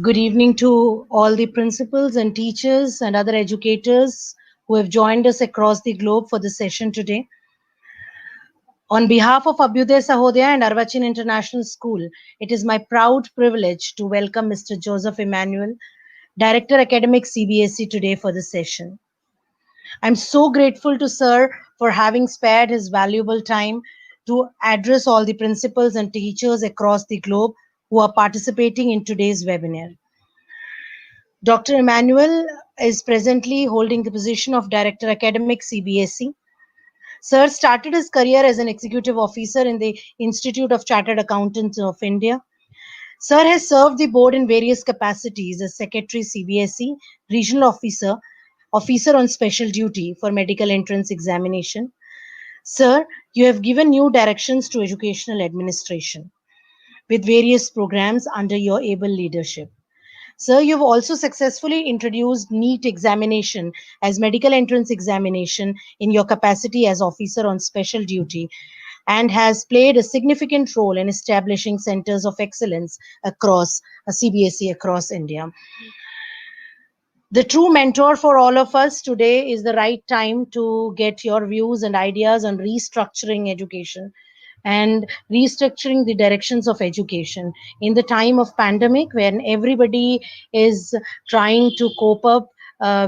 Good evening to all the principals and teachers and other educators who have joined us across the globe for this session today. On behalf of Abhyuday Sahodaya and Arvachin International School, it is my proud privilege to welcome Mr. Joseph Emmanuel, Director Academic CBSE today for this session. I'm so grateful to Sir for having spared his valuable time to address all the principals and teachers across the globe who are participating in today's webinar. Dr. Emmanuel is presently holding the position of Director Academic CBSE. Sir started his career as an executive officer in the Institute of Chartered Accountants of India. Sir has served the board in various capacities as Secretary CBSE, Regional Officer, Officer on Special Duty for Medical Entrance Examination. Sir, you have given new directions to educational administration with various programs under your able leadership. Sir, you've also successfully introduced NEET examination as medical entrance examination in your capacity as officer on special duty and has played a significant role in establishing centers of excellence across CBSE across India. The true mentor for all of us today is the right time to get your views and ideas on restructuring education and restructuring the directions of education in the time of pandemic when everybody is trying to cope up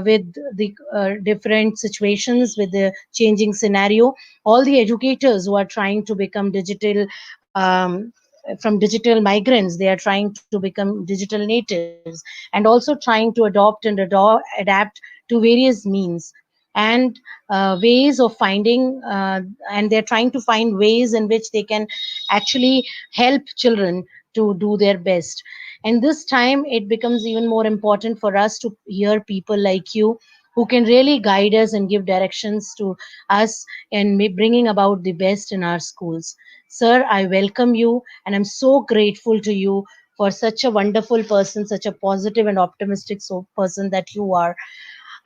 with the different situations with the changing scenario. All the educators who are trying to become digital from digital migrants, they are trying to become digital natives and also trying to adopt and adapt to various means and ways of finding and they're trying to find ways in which they can actually help children to do their best. And this time it becomes even more important for us to hear people like you who can really guide us and give directions to us and bringing about the best in our schools. Sir, I welcome you and I'm so grateful to you for such a wonderful person, such a positive and optimistic person that you are.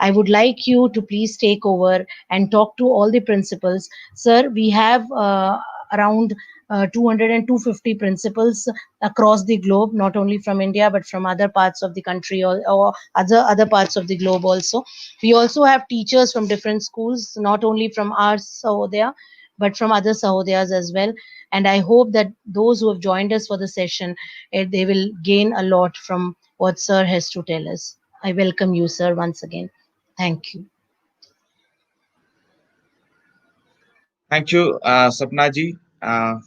I would like you to please take over and talk to all the principals. Sir, we have around 200 and 250 principals across the globe, not only from India, but from other parts of the country or other parts of the globe also. We also have teachers from different schools, not only from our Sahodaya, but from other Sahodayas as well. And I hope that those who have joined us for the session, they will gain a lot from what Sir has to tell us. I welcome you, sir, once again. Thank you. Thank you, Sapnaji,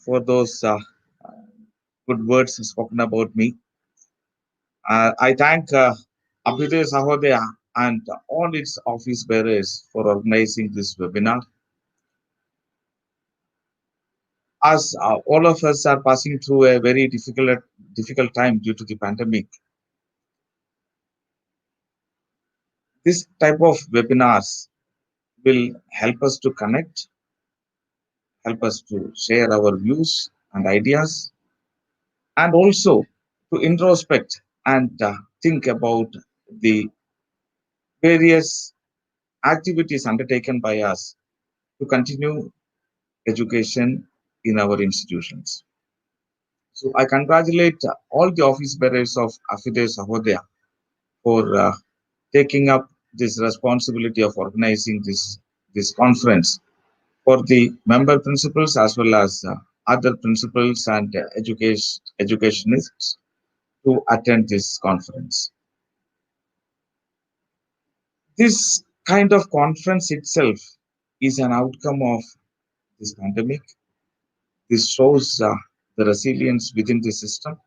for those good words spoken about me. I thank Abhyuday Sahodaya and all its office bearers for organizing this webinar. As all of us are passing through a very difficult time due to the pandemic, this type of webinars will help us to connect, help us to share our views and ideas, and also to introspect and think about the various activities undertaken by us to continue education in our institutions. So I congratulate all the office bearers of Abhyuday Sahodaya for taking up this responsibility of organizing this conference for the member principals as well as other principals and educationists to attend this conference. This kind of conference itself is an outcome of this pandemic. This shows the resilience within the system,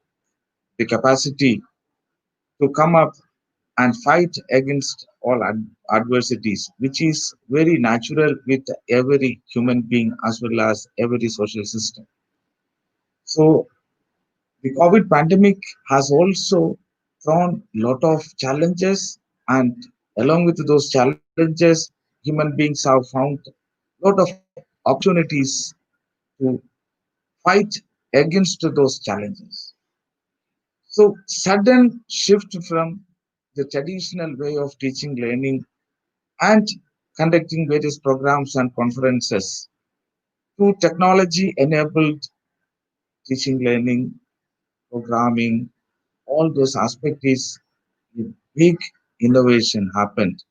the capacity to come up and fight against all adversities, which is very natural with every human being as well as every social system. So the COVID pandemic has also thrown a lot of challenges, and along with those challenges, human beings have found a lot of opportunities to fight against those challenges. So, sudden shift from the traditional way of teaching, learning, and conducting various programs and conferences to technology enabled teaching, learning, programming, all those aspects is a big innovation happened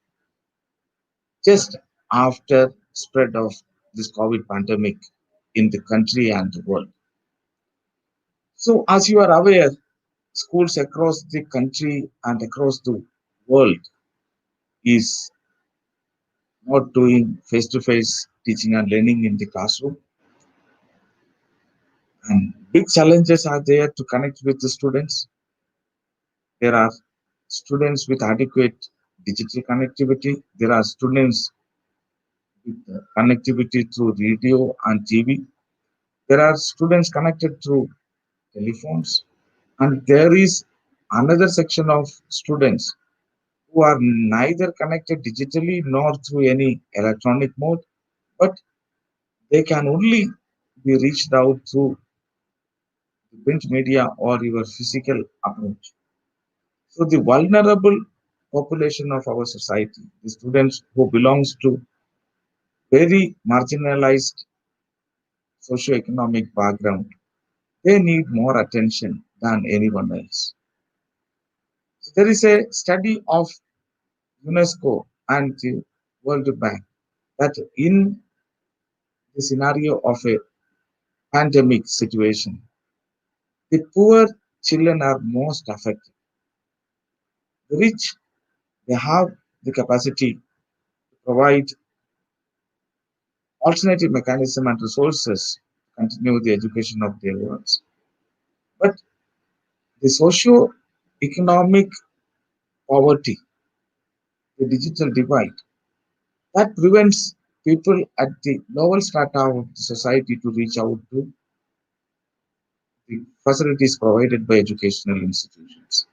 just after spread of this COVID pandemic in the country and the world. So as you are aware, schools across the country and across the world is not doing face-to-face teaching and learning in the classroom, and big challenges are there to connect with the students. There are students with adequate digital connectivity. There are students with connectivity through radio and TV. There are students connected through telephones. And there is another section of students who are neither connected digitally nor through any electronic mode, but they can only be reached out through the print media or your physical approach. So the vulnerable population of our society, the students who belongs to very marginalized socioeconomic background, they need more attention than anyone else. So there is a study of UNESCO and the World Bank that in the scenario of a pandemic situation, the poor children are most affected. The rich, they have the capacity to provide alternative mechanism and resources to continue the education of their ones. But the socio-economic poverty, the digital divide, that prevents people at the lower strata of the society to reach out to the facilities provided by educational institutions.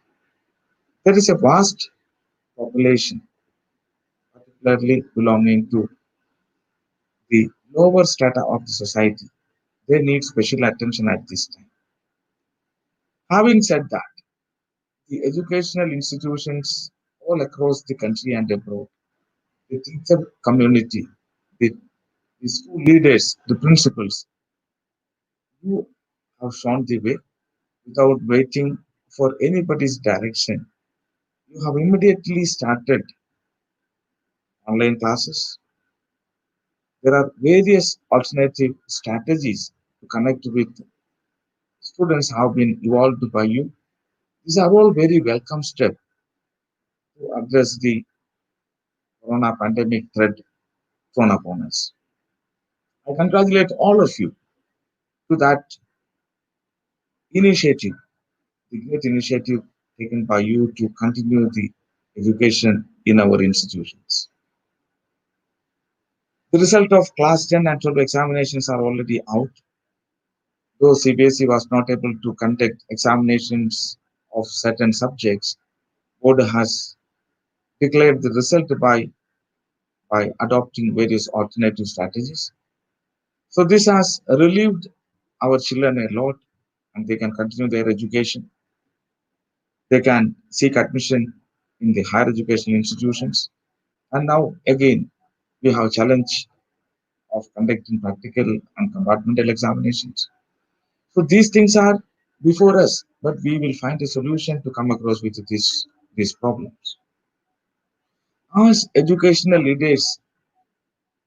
There is a vast population, particularly belonging to the lower strata of the society. They need special attention at this time. Having said that, the educational institutions all across the country and abroad, the teacher community, the, the school leaders, the principals, you have shown the way without waiting for anybody's direction. You have immediately started online classes. There are various alternative strategies to connect with students have been evolved by you. These are all very welcome steps to address the corona pandemic threat thrown upon us. I congratulate all of you to that initiative, the great initiative taken by you to continue the education in our institutions. The result of class 10 and 12 examinations are already out. Though CBSE was not able to conduct examinations of certain subjects, board has declared the result by adopting various alternative strategies. So this has relieved our children a lot, and they can continue their education. They can seek admission in the higher education institutions. And now again, we have challenge of conducting practical and compartmental examinations. So these things are before us, but we will find a solution to come across with these problems. As educational leaders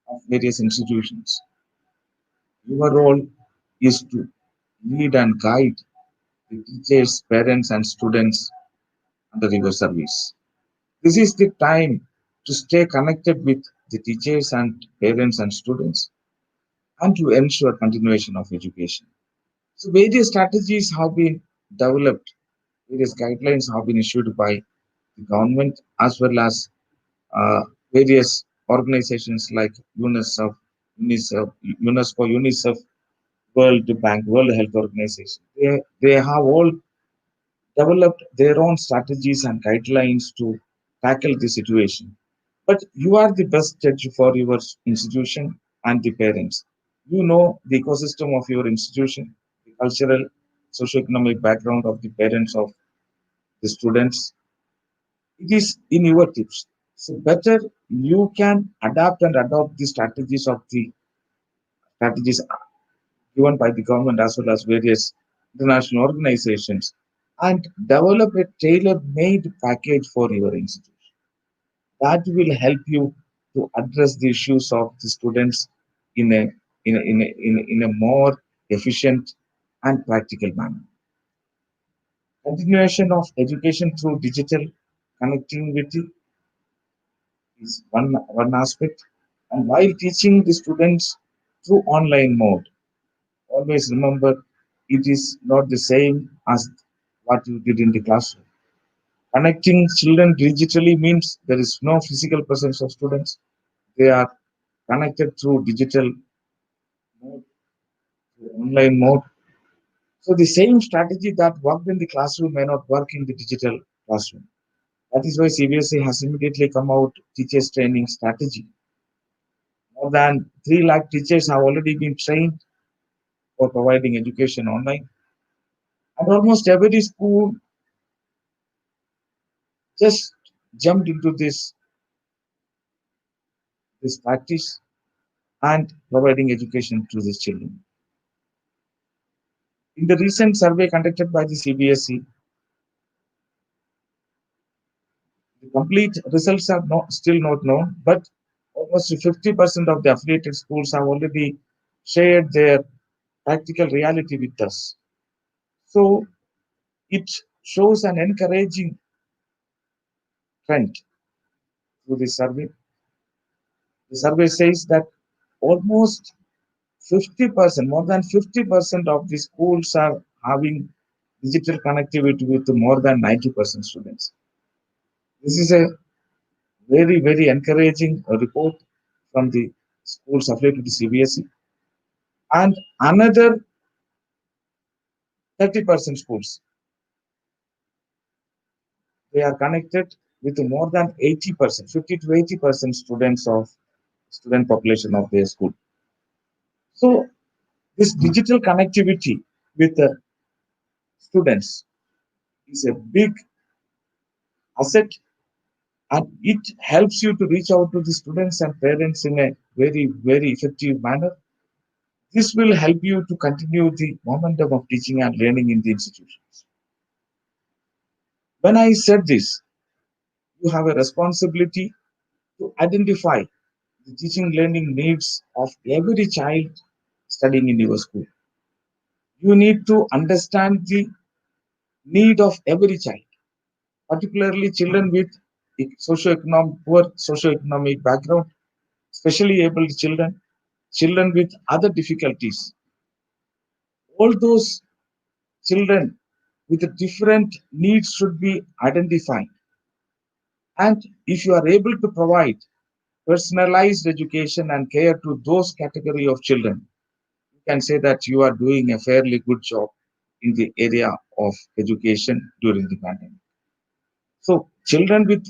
of various institutions, your role is to lead and guide the teachers, parents, and students under your service. This is the time to stay connected with the teachers and parents and students and to ensure continuation of education. So various strategies have been developed, various guidelines have been issued by the government as well as uh, various organizations like UNICEF, World Bank, World Health Organization. They have all developed their own strategies and guidelines to tackle the situation. But you are the best judge for your institution and the parents. You know the ecosystem of your institution, the cultural, socioeconomic background of the parents of the students. It is in your tips. So better you can adapt and adopt the strategies given by the government as well as various international organizations. and develop a tailor-made package for your institution. That will help you to address the issues of the students in a more efficient and practical manner. Continuation of education through digital connectivity is one aspect. And while teaching the students through online mode, always remember it is not the same as what you did in the classroom. Connecting children digitally means there is no physical presence of students. They are connected through digital mode, through online mode. So the same strategy that worked in the classroom may not work in the digital classroom. That is why CBSE has immediately come out teachers training strategy. More than 3 lakh teachers have already been trained for providing education online. And almost every school just jumped into this practice and providing education to these children. In the recent survey conducted by the CBSE, the complete results are still not known, but almost 50% of the affiliated schools have already shared their practical reality with us. So it shows an encouraging trend through this survey. The survey says that almost 50%, more than 50% of the schools are having digital connectivity with more than 90% students. This is a very, very encouraging report from the schools affiliated to CBSE. And another 30% schools, they are connected with more than 80%, 50 to 80% students of student population of their school. So this digital connectivity with the students is a big asset, and it helps you to reach out to the students and parents in a very, very effective manner. This will help you to continue the momentum of teaching and learning in the institutions. When I said this, you have a responsibility to identify the teaching learning needs of every child studying in your school. You need to understand the need of every child, particularly children with poor socioeconomic background, specially able children, children with other difficulties. All those children with different needs should be identified. And if you are able to provide personalized education and care to those category of children, you can say that you are doing a fairly good job in the area of education during the pandemic. So children with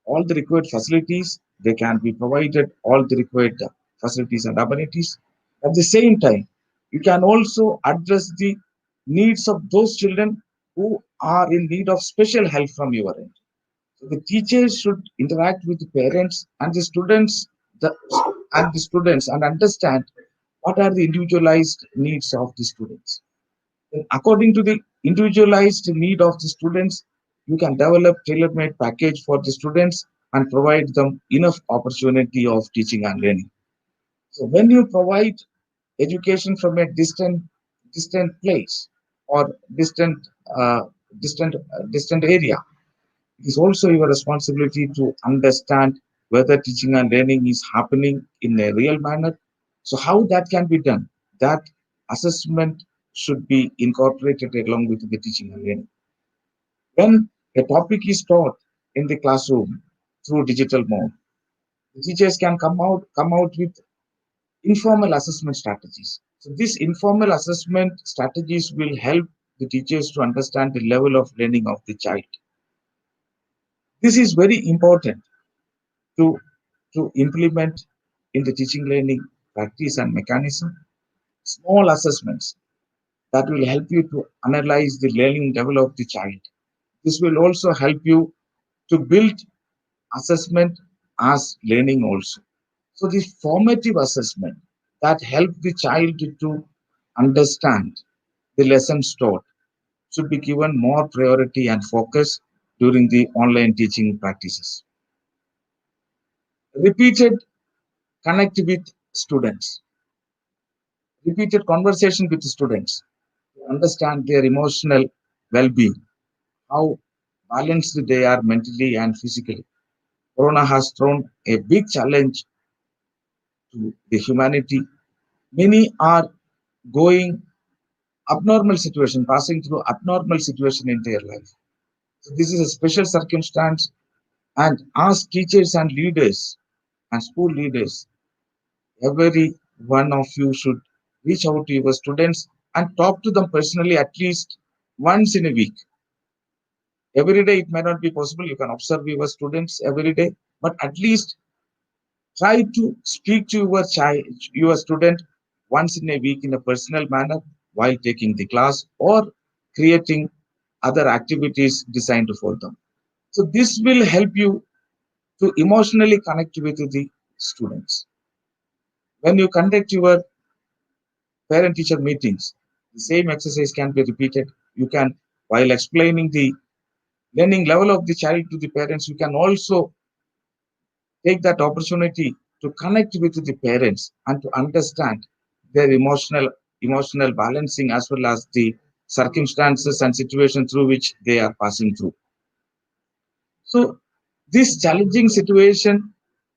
all the required facilities, they can be provided all the required facilities and amenities. At the same time, you can also address the needs of those children who are in need of special help from your end. So the teachers should interact with the parents and the, students and understand what are the individualized needs of the students. Then according to the individualized need of the students, you can develop tailor-made package for the students and provide them enough opportunity of teaching and learning. So when you provide education from a distant place or uh, distant area, it is also your responsibility to understand whether teaching and learning is happening in a real manner. So how that can be done? That assessment should be incorporated along with the teaching and learning. When a topic is taught in the classroom through digital mode, the teachers can come out with informal assessment strategies. So these informal assessment strategies will help the teachers to understand the level of learning of the child. This is very important to, to implement in the teaching learning practice and mechanism. Small assessments that will help you to analyze the learning level of the child. This will also help you to build assessment as learning also. So the formative assessment that help the child to understand the lessons taught should be given more priority and focus during the online teaching practices. Repeated connect with students, repeated conversation with students, understand their emotional well-being, how balanced they are mentally and physically. Corona has thrown a big challenge to the humanity. Many are going abnormal situation, passing through abnormal situation in their life. So this is a special circumstance, and as teachers and leaders and school leaders, every one of you should reach out to your students and talk to them personally at least once in a week. Every day it may not be possible. You can observe your students every day, but at least try to speak to your child, your student once in a week in a personal manner while taking the class or creating other activities designed for them. So this will help you to emotionally connect with the students. When you conduct your parent teacher meetings, the same exercise can be repeated. You can, while explaining the learning level of the child to the parents, you can also take that opportunity to connect with the parents and to understand their emotional balancing as well as the circumstances and situation through which they are passing through. So this challenging situation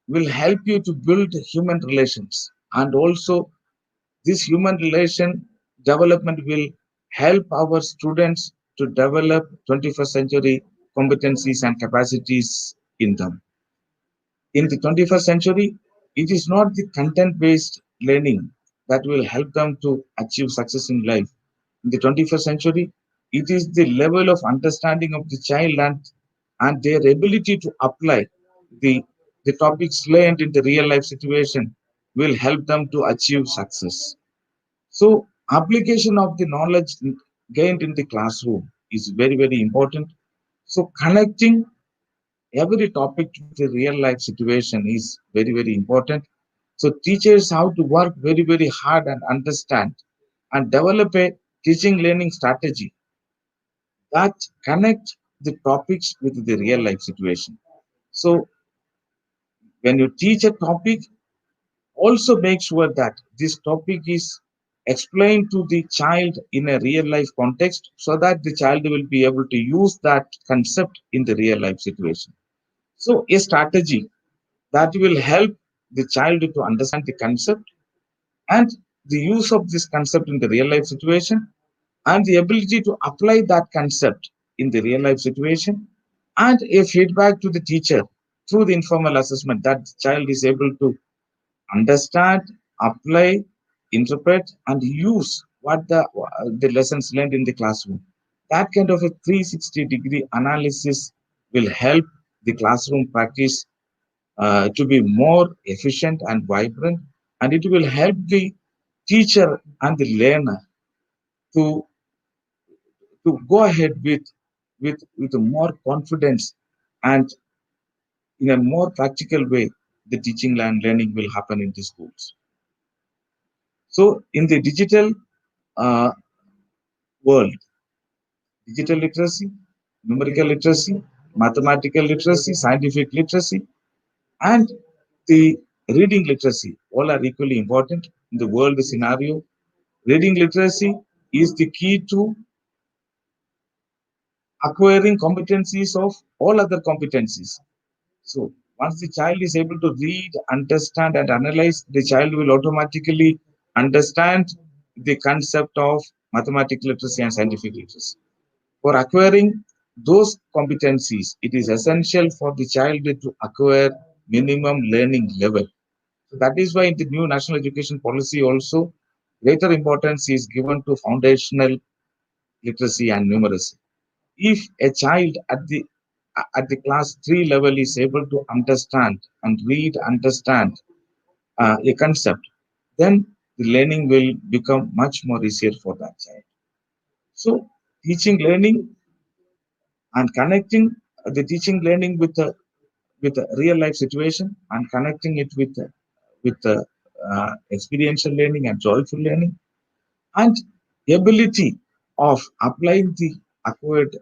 will help you to build human relations, and also this human relation development will help our students to develop 21st century competencies and capacities in them. In the 21st century, it is not the content based learning that will help them to achieve success in life. In the 21st century, it is the level of understanding of the child and their ability to apply the, the topics learned in the real life situation will help them to achieve success. So, application of the knowledge gained in the classroom is very, very important. So, connecting every topic to the real life situation is very, very important. So teachers have to work very, very hard and understand and develop a teaching learning strategy that connect the topics with the real life situation. So when you teach a topic, also make sure that this topic is explained to the child in a real life context so that the child will be able to use that concept in the real life situation. So a strategy that will help the child to understand the concept and the use of this concept in the real life situation and the ability to apply that concept in the real life situation and a feedback to the teacher through the informal assessment that the child is able to understand, apply, interpret, and use what the lessons learned in the classroom. That kind of a 360-degree analysis will help the classroom practice to be more efficient and vibrant, and it will help the teacher and the learner to go ahead with more confidence and in a more practical way the teaching and learning will happen in the schools. So in the digital uh, world, digital literacy, numerical literacy, mathematical literacy, scientific literacy, and the reading literacy all are equally important in the world scenario. Reading literacy is the key to acquiring competencies of all other competencies. So once the child is able to read, understand, and analyze, the child will automatically understand the concept of mathematical literacy and scientific literacy. For acquiring those competencies, it is essential for the child to acquire minimum learning level. So that is why in the new national education policy also greater importance is given to foundational literacy and numeracy. If a child at the class 3 level is able to understand and read, understand a concept, then the learning will become much more easier for that child. So teaching learning and connecting the teaching learning with a real life situation and connecting it with experiential learning and joyful learning and ability of applying the acquired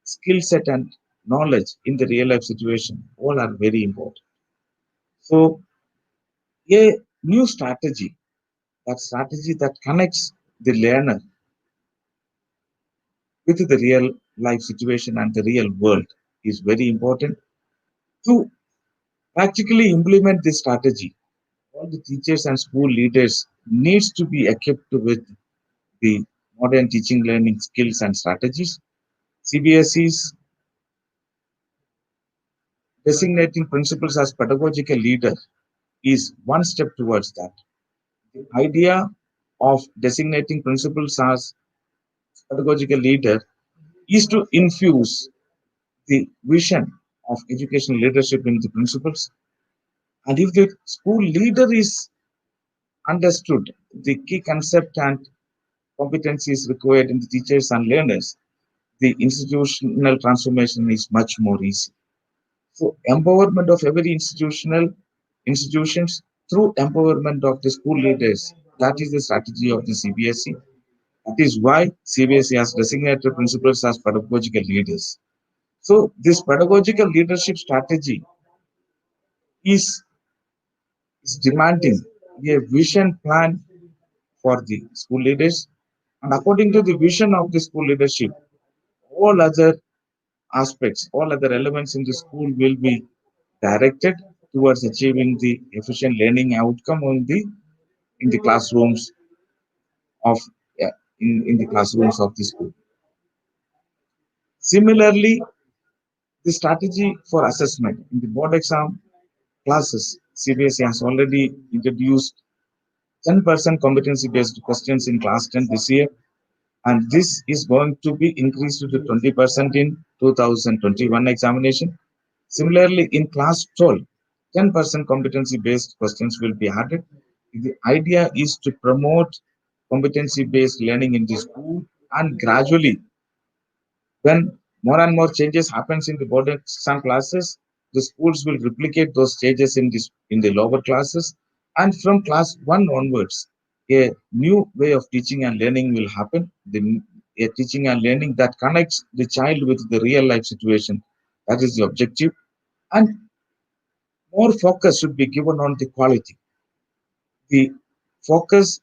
skill set and knowledge in the real life situation all are very important. So a new strategy, that strategy that connects the learner with the real life situation and the real world is very important. To practically implement this strategy, all the teachers and school leaders needs to be equipped with the modern teaching learning skills and strategies. CBSE's designating principals as pedagogical leader is one step towards that. The idea of designating principals as pedagogical leader is to infuse the vision of educational leadership in the principals. And if the school leader is understood the key concept and competencies required in the teachers and learners, the institutional transformation is much more easy. So empowerment of every institutions through empowerment of the school leaders. That is the strategy of the CBSE. That is why CBSE has designated principals as pedagogical leaders. So this pedagogical leadership strategy is, is demanding a vision plan for the school leaders. And according to the vision of the school leadership, all other aspects, all other elements in the school will be directed towards achieving the efficient learning outcome in the classrooms of yeah, in the classrooms of the school. Similarly, the strategy for assessment in the board exam classes, CBSE has already introduced 10% competency based questions in class 10 this year, and this is going to be increased to 20% in 2021 examination. Similarly, in class 12, 10% competency based questions will be added. The idea is to promote competency based learning in the school, and gradually, when more and more changes happens in the board exam classes, the schools will replicate those changes in the lower classes, and from class 1 onwards, a new way of teaching and learning will happen. A teaching and learning that connects the child with the real life situation. That is the objective. And more focus should be given on the quality. The focus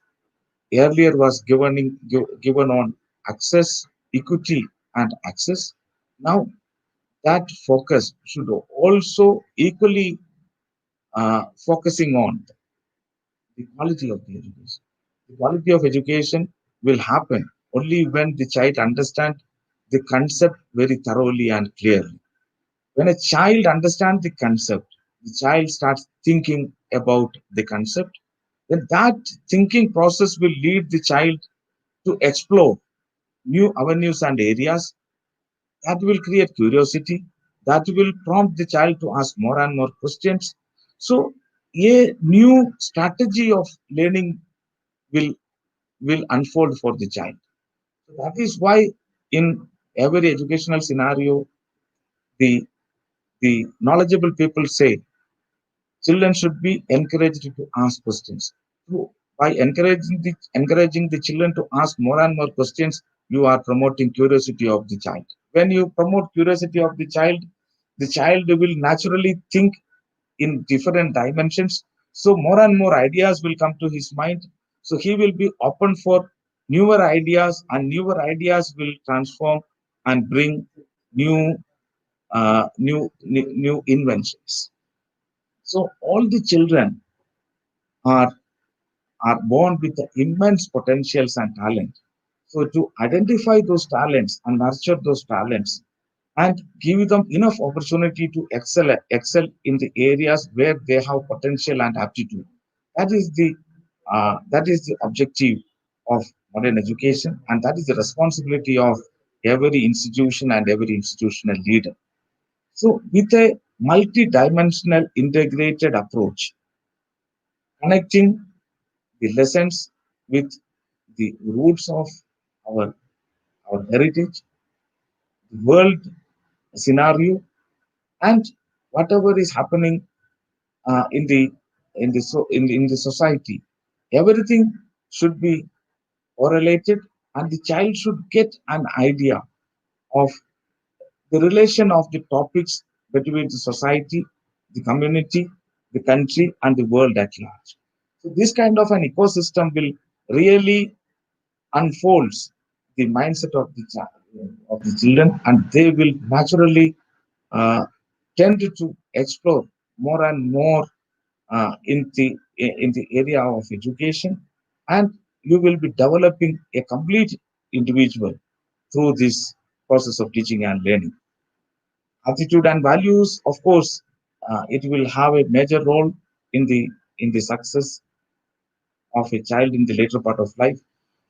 earlier was given on access, equity, and access. Now that focus should also equally focusing on the quality of the education. The quality of education will happen only when the child understands the concept very thoroughly and clearly. When a child understands the concept, the child starts thinking about the concept, then that thinking process will lead the child to explore new avenues and areas that will create curiosity, that will prompt the child to ask more and more questions. So a new strategy of learning will unfold for the child. So that is why in every educational scenario, the knowledgeable people say children should be encouraged to ask questions. So by encouraging the children to ask more and more questions, you are promoting curiosity of the child. When you promote curiosity of the child will naturally think in different dimensions. So more and more ideas will come to his mind. So he will be open for newer ideas, and newer ideas will transform and bring new new inventions. So all the children are born with the immense potentials and talent. So to identify those talents and nurture those talents and give them enough opportunity to excel in the areas where they have potential and aptitude. That is the objective of modern education, and that is the responsibility of every institution and every institutional leader. So with a multi-dimensional integrated approach, connecting the lessons with the roots of our, our heritage, the world scenario, and whatever is happening in the society, everything should be correlated, and the child should get an idea of the relation of the topics between the society, the community, the country, and the world at large. So this kind of an ecosystem will really unfolds the mindset of of the children, and they will naturally uh, tend to explore more and more in the area of education, and you will be developing a complete individual through this process of teaching and learning. Attitude and values, of course, it will have a major role in the success of a child in the later part of life.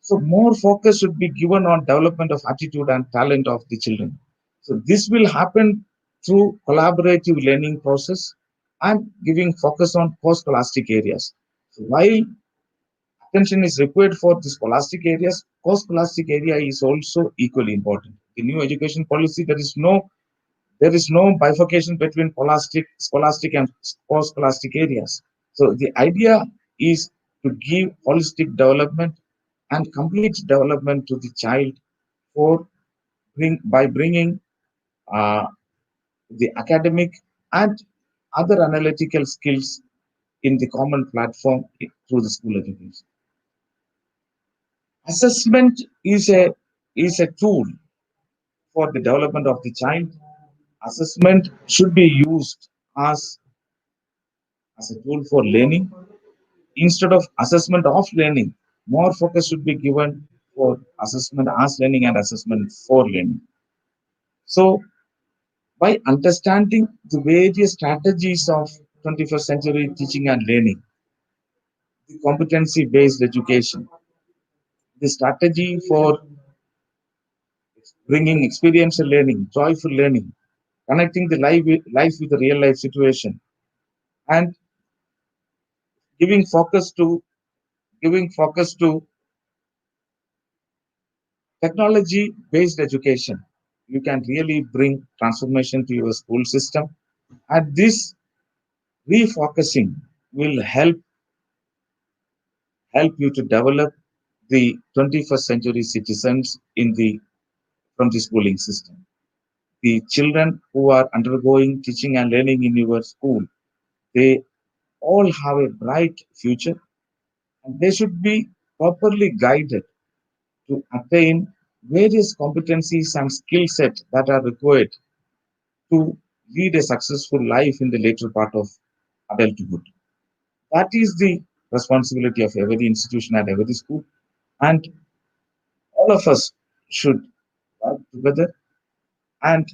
So more focus should be given on development of attitude and talent of the children. So this will happen through collaborative learning process and giving focus on post-scholastic areas. So while attention is required for the scholastic areas, post-scholastic area is also equally important. The new education policy, there is no bifurcation between scholastic and post-scholastic areas. So the idea is to give holistic development and complete development to the child for by bringing uh, the academic and other analytical skills in the common platform through the school education. Assessment is a tool for the development of the child. Assessment should be used as as a tool for learning instead of assessment of learning. More focus should be given for assessment as learning and assessment for learning. So by understanding the various strategies of 21st century teaching and learning, the competency based education, the strategy for bringing experiential learning, joyful learning, connecting the life with the real life situation, and giving focus to giving focus to technology based education, you can really bring transformation to your school system. And this refocusing will help you to develop the 21st century citizens in the from the schooling system. The children who are undergoing teaching and learning in your school, they all have a bright future, and they should be properly guided to attain various competencies and skill sets that are required to lead a successful life in the later part of adulthood. That is the responsibility of every institution and every school, and all of us should work together and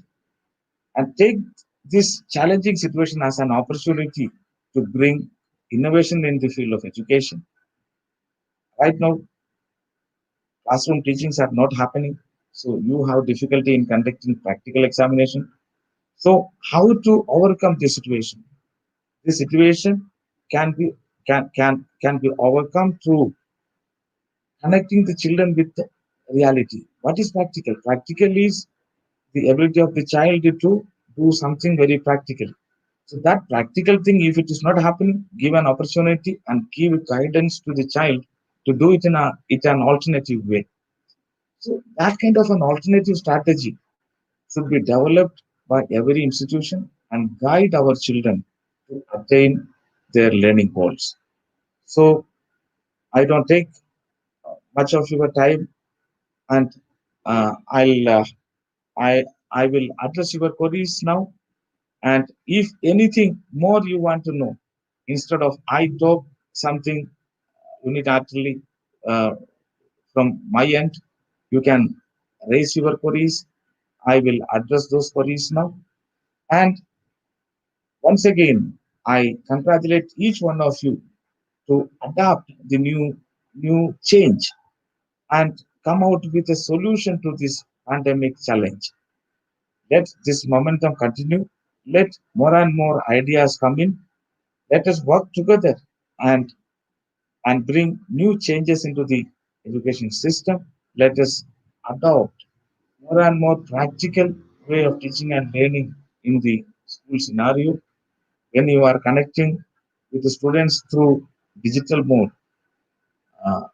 take this challenging situation as an opportunity to bring innovation in the field of education. Right now, classroom teachings are not happening, so you have difficulty in conducting practical examination. So, how to overcome this situation? This situation can be can be overcome through connecting the children with reality. What is practical? Practical is the ability of the child to do something very practical. So that practical thing, if it is not happening, give an opportunity and give guidance to the child to do it in an alternative way. So that kind of an alternative strategy should be developed by every institution and guide our children to attain their learning goals. So I don't take much of your time, and I'll I I will address your queries now. And if anything more you want to know, instead of I talk something unilaterally uh, from my end, you can raise your queries. I will address those queries now. And once again, I congratulate each one of you to adapt the new change and come out with a solution to this pandemic challenge. Let this momentum continue. Let more and more ideas come in. Let us work together and bring new changes into the education system. Let us adopt more and more practical way of teaching and learning in the school scenario. When you are connecting with the students through digital mode,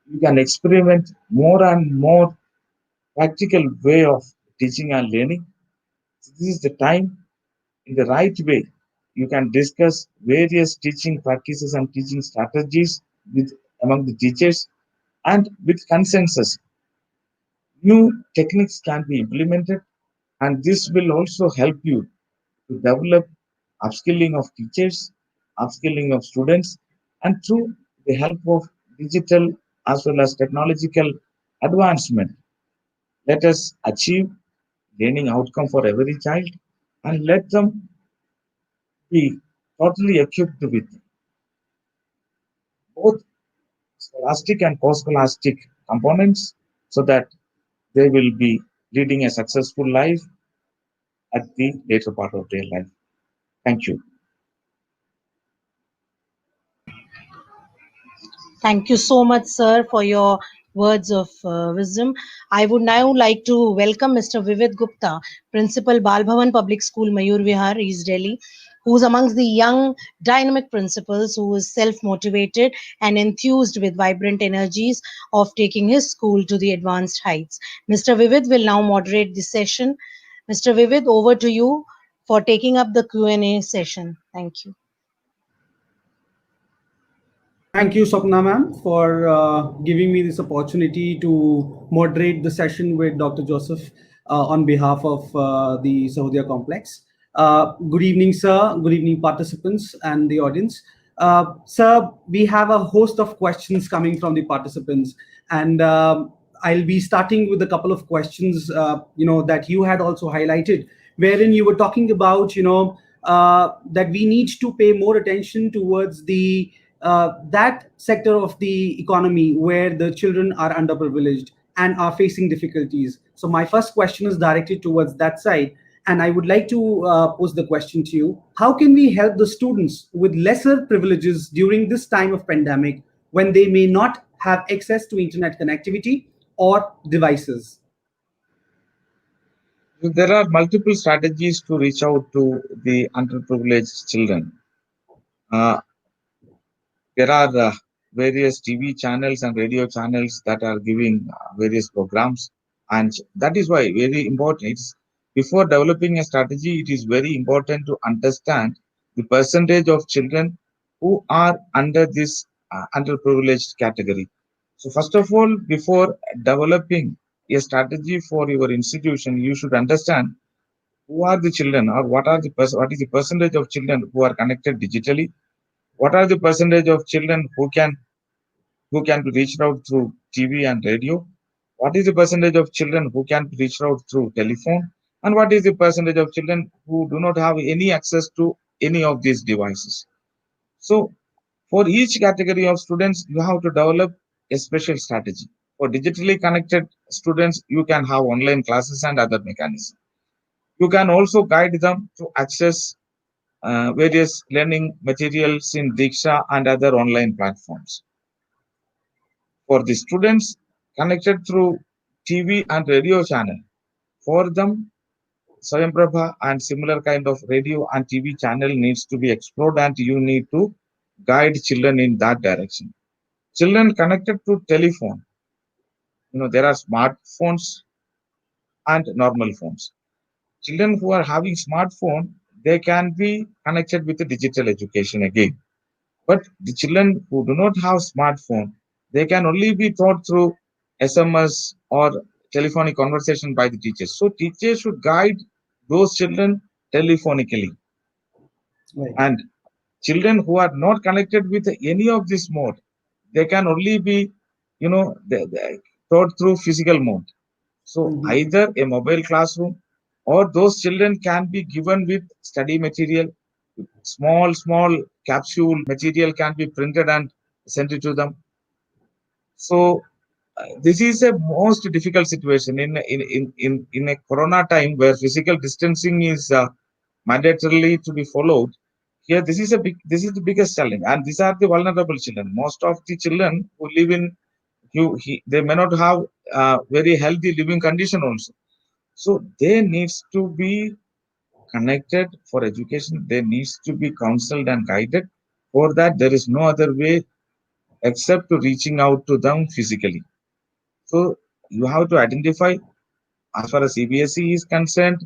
you can experiment more and more practical way of teaching and learning. This is the time, in the right way, you can discuss various teaching practices and teaching strategies with among the teachers, and with consensus new techniques can be implemented, and this will also help you to develop upskilling of teachers, upskilling of students, and through the help of digital as well as technological advancement, let us achieve learning outcome for every child, and let them be totally equipped with both scholastic and post-scholastic components, so that they will be leading a successful life at the later part of their life. Thank you. Thank you so much, sir, for your words of wisdom. I would now like to welcome Mr. Vivid Gupta, Principal Balbhavan Public School, Mayur Vihar, East Delhi, who's amongst the young, dynamic principals who is self motivated and enthused with vibrant energies of taking his school to the advanced heights. Mr. Vivid will now moderate the session. Mr. Vivid, over to you for taking up the Q&A session. Thank you. Thank you, Swapna ma'am, for giving me this opportunity to moderate the session with Dr. Joseph on behalf of the Sahodia Complex. Good evening, sir. Good evening, participants and the audience. Sir, we have a host of questions coming from the participants, and I'll be starting with a couple of questions, that you had also highlighted, wherein you were talking about, that we need to pay more attention towards the that sector of the economy where the children are underprivileged and are facing difficulties. So my first question is directed towards that side, and I would like to pose the question to you: how can we help the students with lesser privileges during this time of pandemic when they may not have access to internet connectivity or devices? There are multiple strategies to reach out to the underprivileged children. Uh, there are various TV channels and radio channels that are giving various programs, and that is why very important. Before developing a strategy, it is very important to understand the percentage of children who are under this underprivileged category. So first of all, before developing a strategy for your institution, you should understand who are the children, or what is the percentage of children who are connected digitally, what are the percentage of children who can be reached out through TV and radio, what is the percentage of children who can be reached out through telephone, and what is the percentage of children who do not have any access to any of these devices. So for each category of students, you have to develop a special strategy. For digitally connected students, you can have online classes and other mechanisms. You can also guide them to access various learning materials in Diksha and other online platforms. For the students connected through TV and radio channel, for them, Swayamprabha and similar kind of radio and TV channel needs to be explored, and you need to guide children in that direction. Children connected to telephone, there are smartphones and normal phones. Children who are having smartphone, they can be connected with the digital education again. But the children who do not have smartphone, they can only be taught through SMS or telephonic conversation by the teachers. So teachers should guide those children telephonically. Right. And children who are not connected with any of this mode, they can only be, they taught through physical mode. So Mhm. either a mobile classroom, or those children can be given with study material. Small capsule material can be printed and sent it to them. So this is a most difficult situation in a corona time where physical distancing is mandatorily to be followed. Here, this is the biggest challenge, and these are the vulnerable children. Most of the children who live in they may not have very healthy living condition also. So they needs to be connected for education. They needs to be counseled and guided. For that, there is no other way except to reaching out to them physically. So you have to identify As far as CBSE is concerned,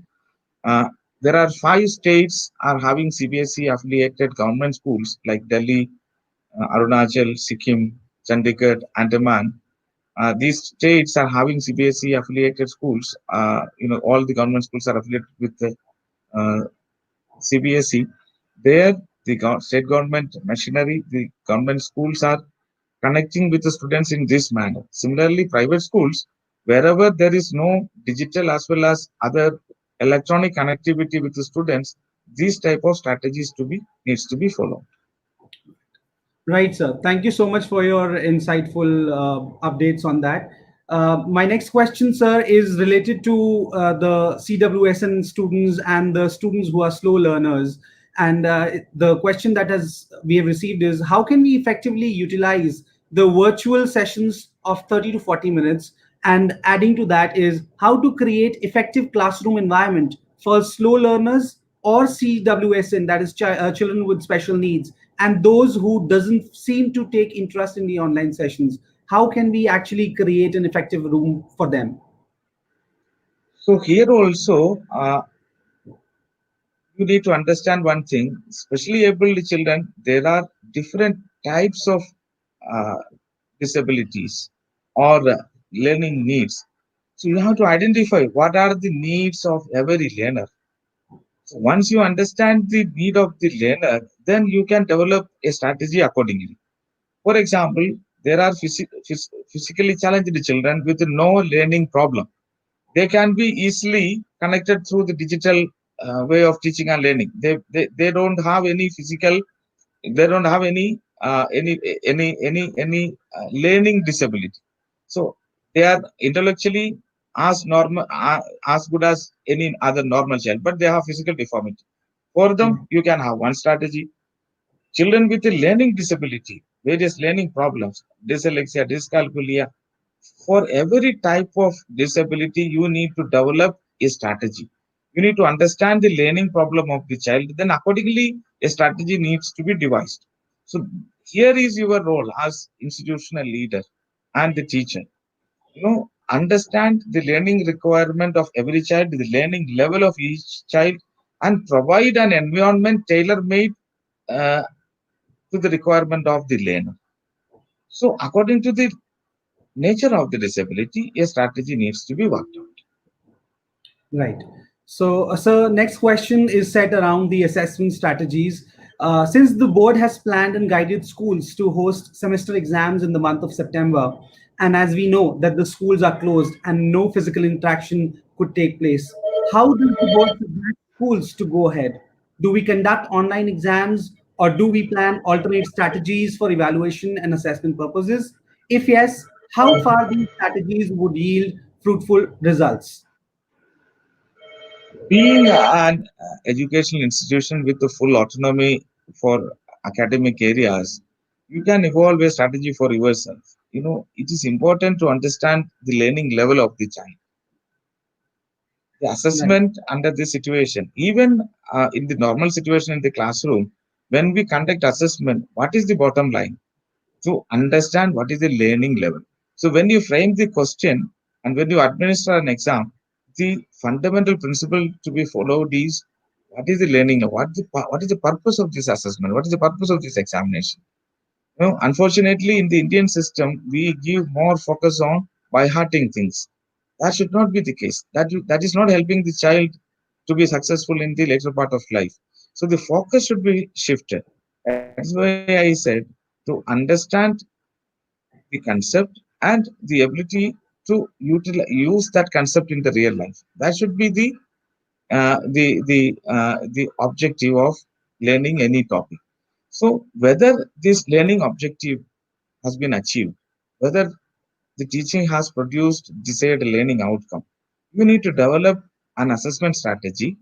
uh, there are 5 states are having CBSE affiliated government schools like Delhi, Arunachal, Sikkim, Chandigarh, Andaman. These states are having CBSE affiliated schools. All the government schools are affiliated with the uh, CBSE. There, the state government machinery, the government schools are connecting with the students in this manner. Similarly, private schools, wherever there is no digital as well as other electronic connectivity with the students, these type of strategies to be needs to be followed. Right, sir. Thank you so much for your insightful updates on that. My next question, sir, is related to the CWSN students and the students who are slow learners. And the question that has we have received is how can we effectively utilize the virtual sessions of 30 to 40 minutes? And adding to that is how to create effective classroom environment for slow learners or CWSN, that is children with special needs, and those who doesn't seem to take interest in the online sessions. How can we actually create an effective room for them? So here also, you need to understand one thing, especially able children, there are different types of uh, disabilities or learning needs. So you have to identify what are the needs of every learner. So once you understand the need of the learner, then you can develop a strategy accordingly. For example, there are physically challenged children with no learning problem. They can be easily connected through the digital way of teaching and learning. They don't have any physical, they don't have any learning disability. So they are intellectually as normal, as good as any other normal child, but they have physical deformity. For them, you can have one strategy. Children with a learning disability, various learning problems, dyslexia, dyscalculia, for every type of disability, you need to develop a strategy. You need to understand the learning problem of the child. Then, accordingly, a strategy needs to be devised. So, here is your role as institutional leader and the teacher. Understand the learning requirement of every child, the learning level of each child, and provide an environment tailor made uh, to the requirement of the learner. So, according to the nature of the disability, a strategy needs to be worked out. Right. So, sir, next question is set around the assessment strategies. Since the board has planned and guided schools to host semester exams in the month of September, and as we know that the schools are closed and no physical interaction could take place, how does the board suggest schools to go ahead? Do we conduct online exams or do we plan alternate strategies for evaluation and assessment purposes? If yes, how far these strategies would yield fruitful results? Being an educational institution with the full autonomy for academic areas, you can evolve a strategy for yourself. It is important to understand the learning level of the child. The Right. assessment under this situation, even in the normal situation in the classroom, when we conduct assessment, what is the bottom line? To understand what is the learning level. So when you frame the question and when you administer an exam, the fundamental principle to be followed is what is the learning level? What is the purpose of this assessment? What is the purpose of this examination? Unfortunately, in the Indian system, we give more focus on by hearting things. That should not be the case. That is not helping the child to be successful in the later part of life. So the focus should be shifted. That's why I said to understand the concept and the ability to use that concept in the real life. That should be the objective of learning any topic. So whether this learning objective has been achieved, whether the teaching has produced desired learning outcome, you need to develop an assessment strategy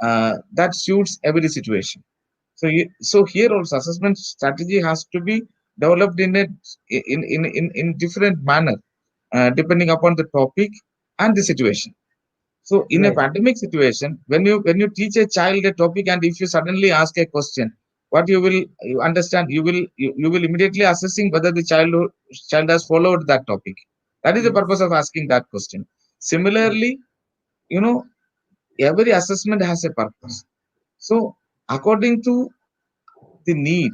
that suits every situation. So here also assessment strategy has to be developed in different manner depending upon the topic and the situation. So in a Right. pandemic situation, when you teach a child a topic and if you suddenly ask a question, what you understand, you will immediately assessing whether the child has followed that topic. That is the Yes. purpose of asking that question. Similarly, you know, every assessment has a purpose. So, according to the need,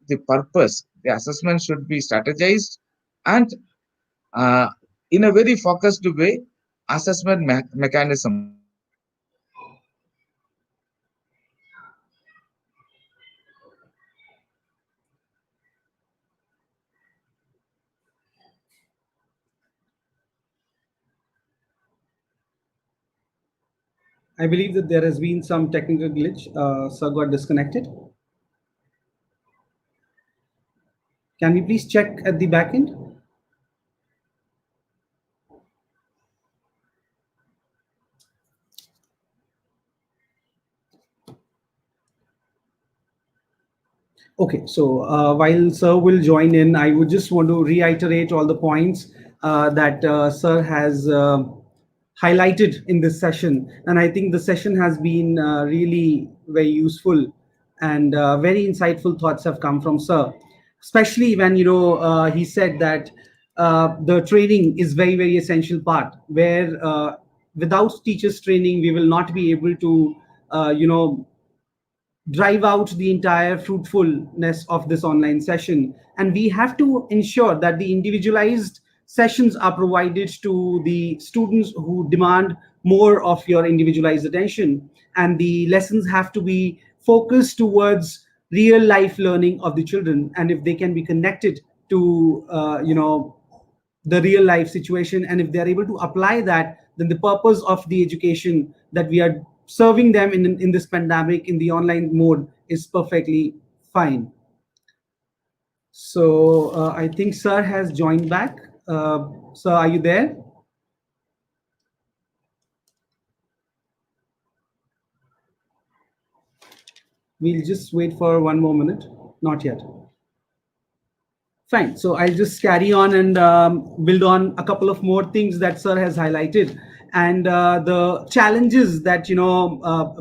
the purpose, the assessment should be strategized and uh, in a very focused way, assessment mechanism should be implemented so that the students can I believe that there has been some technical glitch. Sir got disconnected. Can we please check at the back end? Okay, so while Sir will join in, I would just want to reiterate all the points that Sir has highlighted in this session. And I think the session has been really very useful, and very insightful thoughts have come from Sir, especially when, he said that the training is very, very essential part, where without teachers training, we will not be able to, drive out the entire fruitfulness of this online session. And we have to ensure that the individualized sessions are provided to the students who demand more of your individualized attention, and the lessons have to be focused towards real life learning of the children. And if they can be connected to the real life situation, and if they're able to apply that, then the purpose of the education that we are serving them in this pandemic in the online mode is perfectly fine. So I think Sir has joined back. Sir, are you there? We'll just wait for one more minute. Not yet. Fine. So I'll just carry on and build on a couple of more things that Sir has highlighted, and the challenges that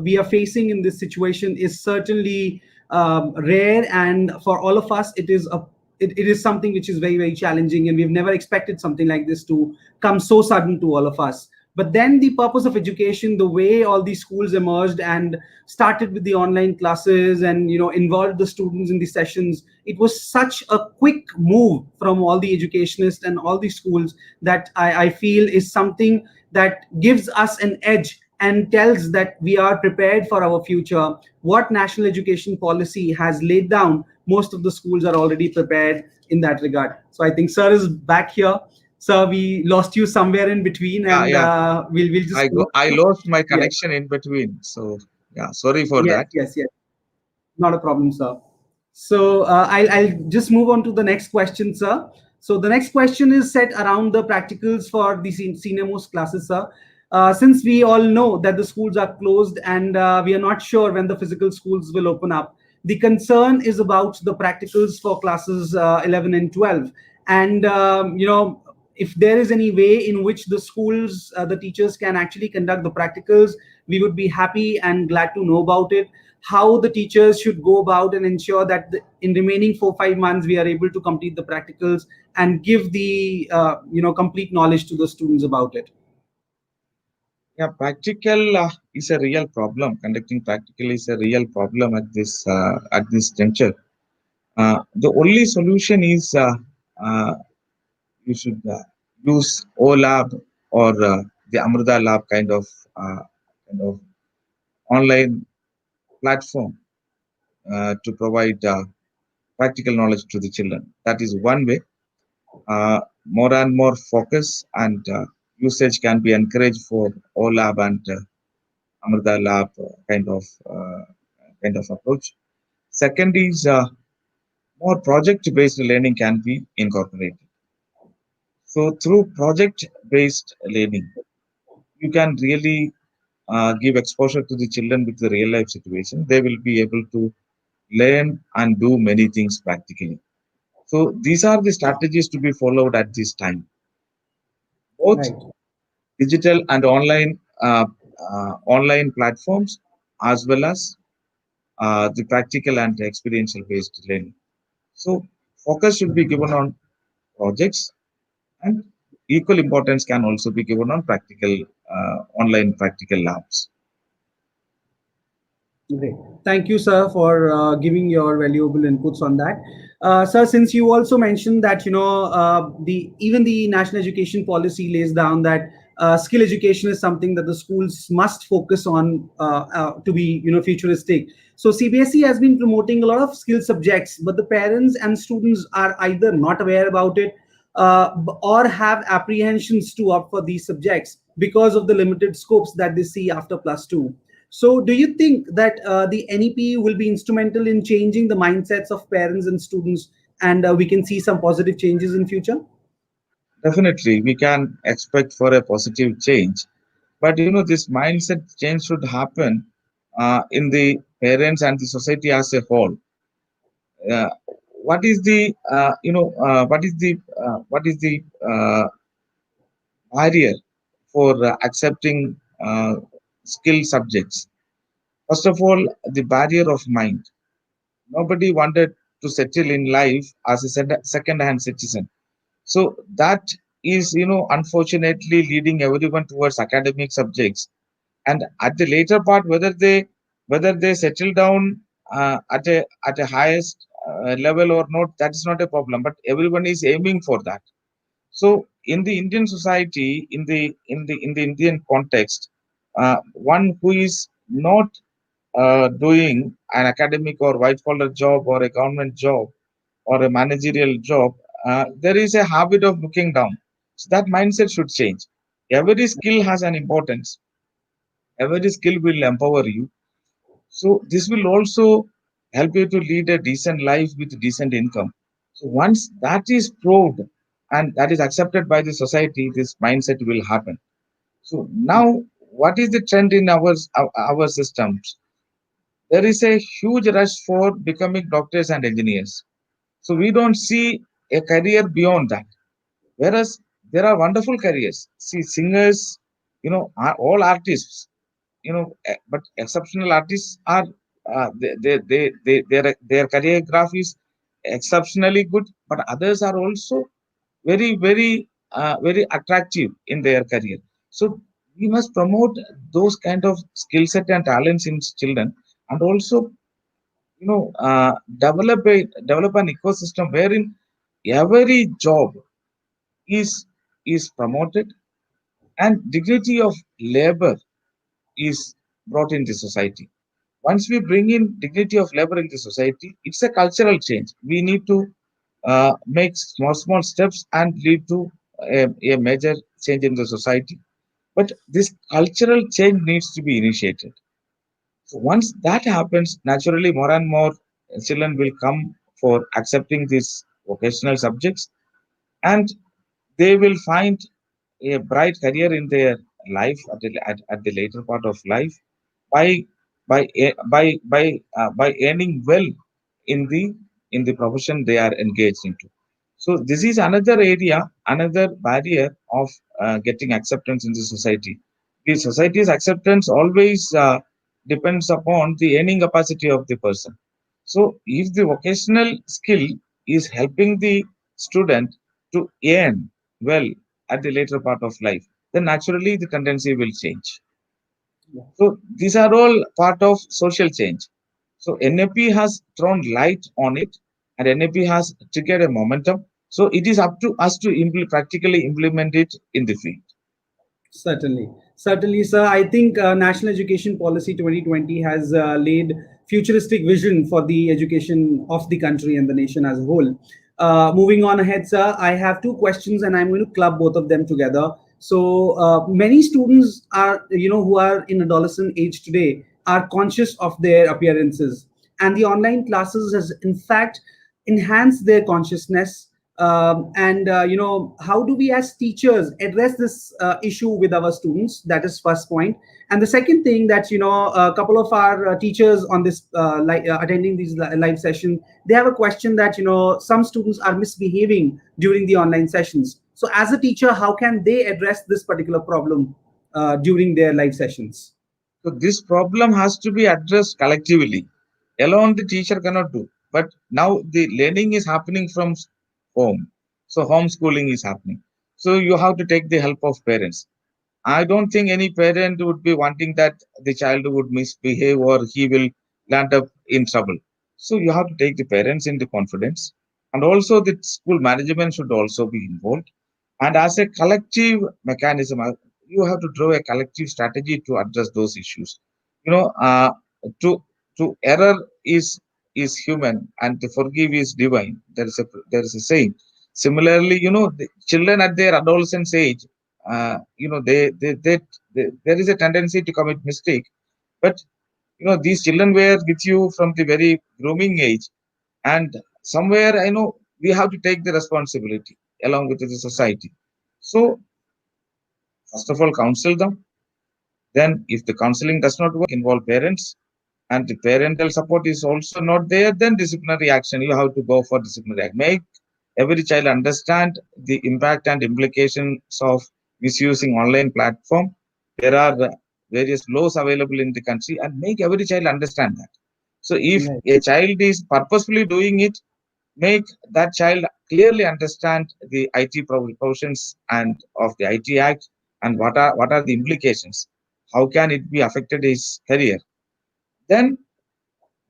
we are facing in this situation is certainly rare, and for all of us, it is something which is very, very challenging, and we've never expected something like this to come so sudden to all of us. But then the purpose of education, the way all these schools emerged and started with the online classes, and involved the students in the sessions, it was such a quick move from all the educationists and all the schools that I feel is something that gives us an edge and tells that we are prepared for our future. What national education policy has laid down, most of the schools are already prepared in that regard. So I think Sir is back here. Sir, we lost you somewhere in between, yeah, and yeah. we'll just I lost my yes, connection in between. So yeah, sorry for yes, that. yes, yes. Not a problem, sir. So I'll just move on to the next question, sir. So the next question is set around the practicals for the senior most classes, sir. Since we all know that the schools are closed, and we are not sure when the physical schools will open up, the concern is about the practicals for classes 11 and 12. And, if there is any way in which the schools, the teachers can actually conduct the practicals, we would be happy and glad to know about it. How the teachers should go about and ensure that in remaining 4 5 months we are able to complete the practicals and give the complete knowledge to the students about it. Yeah, practical is a real problem. Conducting practical is a real problem at this juncture. The only solution is you should use OLab or the Amrita Lab kind of online platform to provide practical knowledge to the children. That is one way. More and more focus and usage can be encouraged for OLab and Amrita Lab kind of approach. Second is more project-based learning can be incorporated. So through project-based learning, you can really give exposure to the children with the real life situation. They will be able to learn and do many things practically. So these are the strategies to be followed at this time. Both Right. digital and online platforms, as well as the practical and experiential based learning. So focus should be given on projects, and equal importance can also be given on practical online practical labs. Great. Thank you, sir, for giving your valuable inputs on that. Sir, since you also mentioned that the even the national education policy lays down that skill education is something that the schools must focus on to be futuristic. So CBSE has been promoting a lot of skill subjects, but the parents and students are either not aware about it or have apprehensions to opt for these subjects because of the limited scopes that they see after plus two. So, do you think that the NEP will be instrumental in changing the mindsets of parents and students, and we can see some positive changes in future? Definitely, we can expect for a positive change, but this mindset change should happen in the parents and the society as a whole. Uh, what is the what is the barrier for accepting skill subjects? First of all, the barrier of mind. Nobody wanted to settle in life as a second-hand citizen. So that is, unfortunately leading everyone towards academic subjects. And at the later part, whether they settle down at a highest level or not, that is not a problem. But everyone is aiming for that. So in the Indian society, in the Indian context, one who is not doing an academic or white collar job or a government job or a managerial job, there is a habit of looking down. So that mindset should change. Every skill has an importance. Every skill will empower you. So this will also help you to lead a decent life with decent income. So once that is proved and that is accepted by the society, this mindset will happen. So now, what is the trend in our systems? There is a huge rush for becoming doctors and engineers. So we don't see a career beyond that. Whereas there are wonderful careers. See, singers, are all artists, but exceptional artists are their career graph is exceptionally good, but others are also very attractive in their career. So we must promote those kind of skill set and talents in children, and also develop an ecosystem wherein every job is promoted and dignity of labor is brought in the society. Once we bring in dignity of labor in the society, it's a cultural change. We need to make small steps and lead to a major change in the society. But this cultural change needs to be initiated. So once that happens, naturally more and more children will come for accepting these vocational subjects, and they will find a bright career in their life at the later part of life by by earning well in the profession they are engaged into. So this is another area, another barrier of getting acceptance in the society. The society's acceptance always depends upon the earning capacity of the person. So if the vocational skill is helping the student to earn well at the later part of life, then naturally the tendency will change. So these are all part of social change. So NAP has thrown light on it, and NAP has triggered a momentum. So it is up to us to practically implement it in the field. Certainly, certainly, sir. I think National Education Policy 2020 has laid futuristic vision for the education of the country and the nation as a whole. Moving on ahead, sir, I have two questions, and I'm going to club both of them together. So many students are, who are in adolescent age today, are conscious of their appearances, and the online classes has, in fact, enhanced their consciousness. And how do we as teachers address this issue with our students? That is first point. And the second thing that a couple of our teachers on this attending these live session, they have a question that some students are misbehaving during the online sessions. So as a teacher, how can they address this particular problem during their live sessions? So this problem has to be addressed collectively. Alone the teacher cannot do. But now the learning is happening from home. So homeschooling is happening. So you have to take the help of parents. I don't think any parent would be wanting that the child would misbehave or he will land up in trouble. So you have to take the parents into confidence, and also the school management should also be involved. And as a collective mechanism, you have to draw a collective strategy to address those issues. You know, to to error is human, and to forgive is divine. There is a saying. Similarly, the children at their adolescence age, there is a tendency to commit mistake. But these children were with you from the very grooming age, and somewhere I know we have to take the responsibility along with the society. So first of all, counsel them. Then, if the counseling does not work, involve parents, and the parental support is also not there, then disciplinary action. You have to go for disciplinary action. Make every child understand the impact and implications of misusing online platform. There are various laws available in the country, and make every child understand that. So, if Right. a child is purposefully doing it, make that child clearly understand the IT provisions and of the IT Act, and what are the implications. How can it be affected his career? Then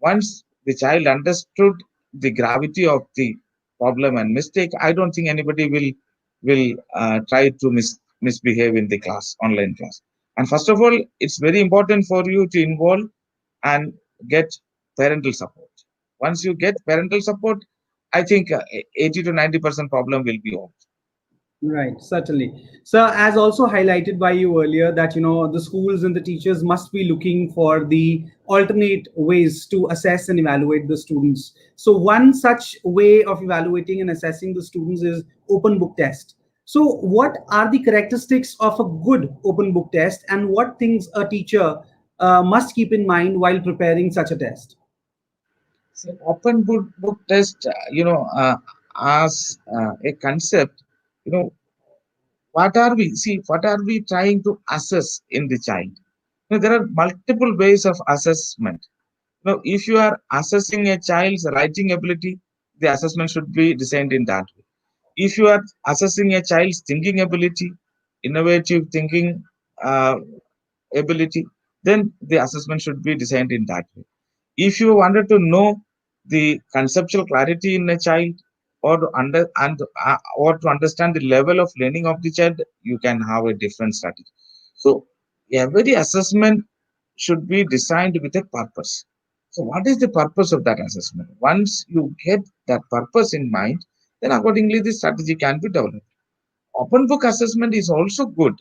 once the child understood the gravity of the problem and mistake, I don't think anybody will try to misbehave in the class, online class. And first of all, it's very important for you to involve and get parental support. Once you get parental support, I think 80 to 90% problem will be over. Right, certainly. So, as also highlighted by you earlier, that the schools and the teachers must be looking for the alternate ways to assess and evaluate the students. So, one such way of evaluating and assessing the students is open book test. So, what are the characteristics of a good open book test, and what things a teacher must keep in mind while preparing such a test? So open book test, as a concept, you know, what are we trying to assess in the child? There are multiple ways of assessment. If you are assessing a child's writing ability, the assessment should be designed in that way. If you are assessing a child's thinking ability, innovative thinking uh, ability, then the assessment should be designed in that way. If you wanted to know the conceptual clarity in a child, or to understand the level of learning of the child, you can have a different strategy. So every assessment should be designed with a purpose. So what is the purpose of that assessment? Once you get that purpose in mind, then accordingly the strategy can be developed. Open book assessment is also good,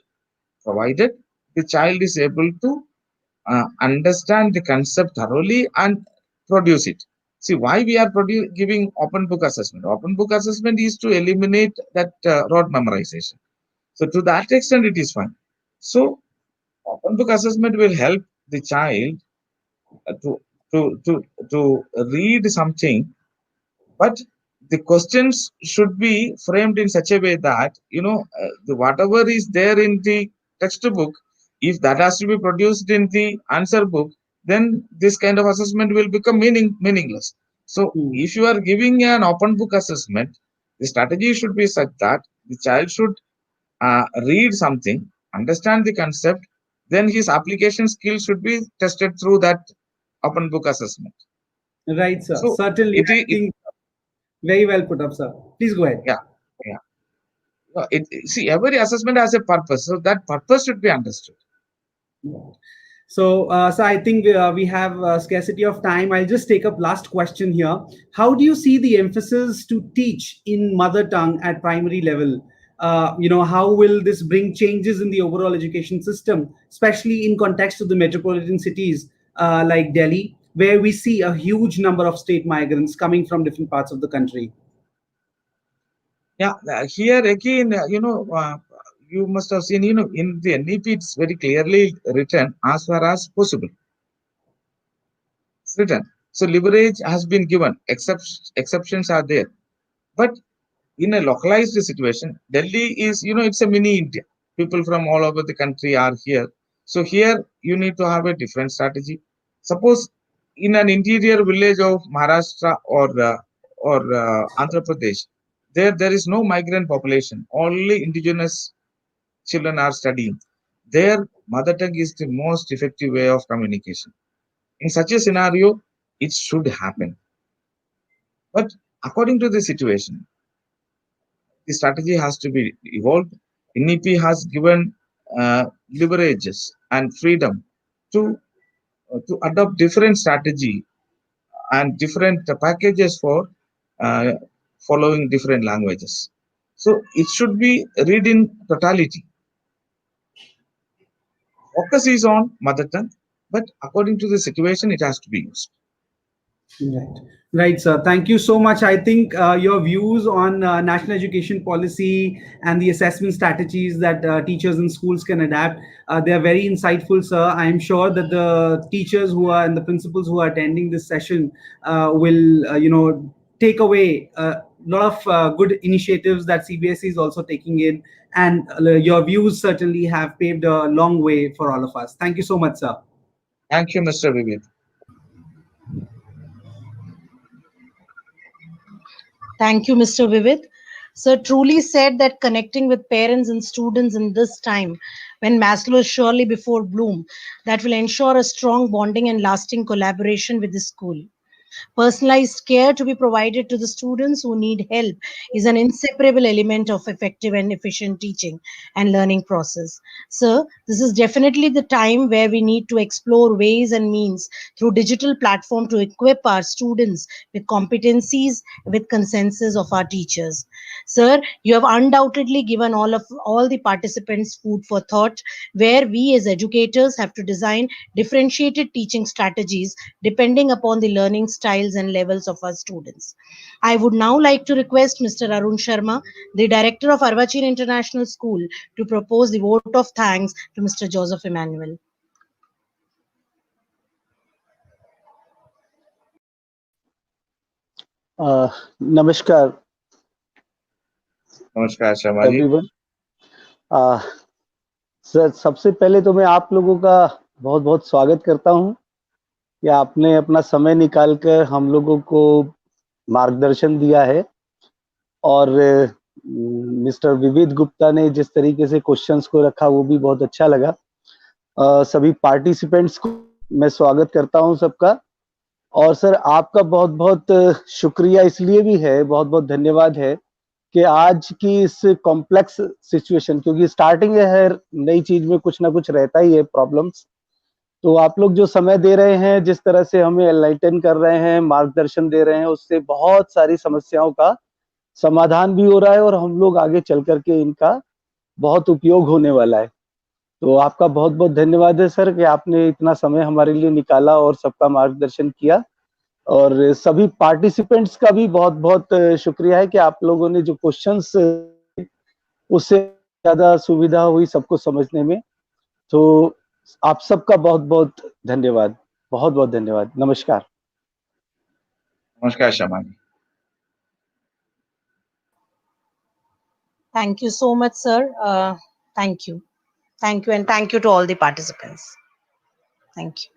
provided the child is able to understand the concept thoroughly and produce it. See, why we are giving open book assessment? Open book assessment is to eliminate that rote memorization. So to that extent, it is fine. So open book assessment will help the child uh, to to to to read something, but the questions should be framed in such a way that whatever is there in the textbook, if that has to be produced in the answer book, then this kind of assessment will become meaningless. So Hmm. if you are giving an open book assessment, the strategy should be such that the child should read something, understand the concept, then his application skills should be tested through that open book assessment. Right, sir. So Certainly, it, I it think very well put up, sir. Please go ahead. yeah, yeah. See, every assessment has a purpose, so that purpose should be understood. So I think we have scarcity of time. I'll just take up last question here. How do you see the emphasis to teach in mother tongue at primary level? How will this bring changes in the overall education system, especially in context of the metropolitan cities like Delhi, where we see a huge number of state migrants coming from different parts of the country? Yeah, here again, you must have seen, in the NEP, it's very clearly written as far as possible. It's written. So leverage has been given. Exceptions are there, but in a localized situation, Delhi is, it's a mini India. People from all over the country are here. So here you need to have a different strategy. Suppose in an interior village of Maharashtra or Andhra Pradesh, there is no migrant population. Only indigenous children are studying. their mother tongue is the most effective way of communication. In such a scenario, it should happen. But according to the situation, the strategy has to be evolved. NEP has given leverages and freedom to to adopt different strategy and different packages for uh, following different languages. So it should be read in totality. Focus is on mother tongue, but according to the situation, it has to be used. Right, right, sir. Thank you so much. I think your views on national education policy and the assessment strategies that teachers in schools can adapt, they are very insightful, sir. I am sure that the teachers who are and the principals who are attending this session will, take away a lot of good initiatives that CBSE is also taking in, and your views certainly have paved a long way for all of us. Thank you so much, sir. Thank you, Mr. Vivid. Thank you, Mr. Vivid. Sir truly said that connecting with parents and students in this time, when Maslow is surely before Bloom, that will ensure a strong bonding and lasting collaboration with the school. Personalized care to be provided to the students who need help is an inseparable element of effective and efficient teaching and learning process. So, this is definitely the time where we need to explore ways and means through digital platform to equip our students with competencies with consensus of our teachers. Sir, you have undoubtedly given all the participants food for thought, where we as educators have to design differentiated teaching strategies depending upon the learning styles and levels of our students. I would now like to request Mr. Arun Sharma, the director of Arvachin International School, to propose the vote of thanks to Mr. Joseph Emmanuel. नमस्कार Namaskar, Sharma ji. Everyone. Sir, सबसे पहले तो मैं आप लोगों का बहुत बहुत स्वागत करता हूं कि आपने अपना समय निकालकर हम लोगों को मार्गदर्शन दिया है। और मिस्टर विविध गुप्ता ने जिस तरीके से क्वेश्चंस को रखा वो भी बहुत अच्छा लगा। सभी पार्टिसिपेंट्स को मैं स्वागत करता हूं सबका। और सर, आपका बहुत बहुत शुक्रिया इसलिए भी है, बहुत बहुत धन्यवाद है कि आज की इस कॉम्प्लेक्स सिचुएशन, क्योंकि स्टार्टिंग है, हर नई चीज में कुछ ना कुछ रहता ही है प्रॉब्लम्स, तो आप लोग जो समय दे रहे हैं, जिस तरह से हमें एनलाइटन कर रहे हैं, मार्गदर्शन दे रहे हैं, उससे बहुत सारी समस्याओं का समाधान भी हो रहा है और हम लोग आगे चल करके इनका बहुत उपयोग होने वाला है। तो आपका बहुत बहुत धन्यवाद है सर कि आपने इतना समय हमारे लिए निकाला और सबका मार्गदर्शन किया। और सभी पार्टिसिपेंट्स का भी बहुत बहुत शुक्रिया है कि आप लोगों ने जो क्वेश्चंस, उससे ज्यादा सुविधा हुई सबको समझने में। तो आप सबका बहुत बहुत धन्यवाद, बहुत बहुत धन्यवाद। नमस्कार। Namaskar, Sharma ji. Thank you so much, sir. Thank you. Thank you, and thank you to all the participants. Thank you.